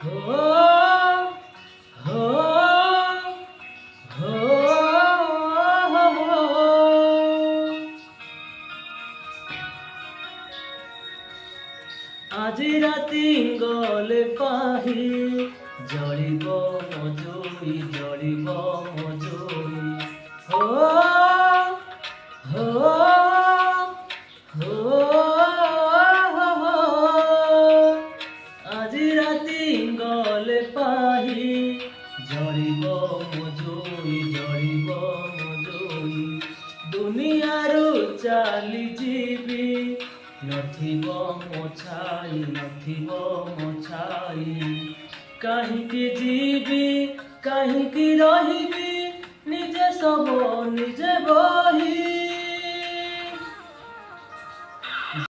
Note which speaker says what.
Speaker 1: हो हो हो আজি রাতি গলে পাহি জলিব মজুই জলিব মজুই হো হো হো আজি রাতি গলে পাহি জলিব মজুই দুনিয়ারু চালি ଯିବି नथिब मोछाई काहींकि जीवी काहींकि रहिबी निजे सब निजे बही।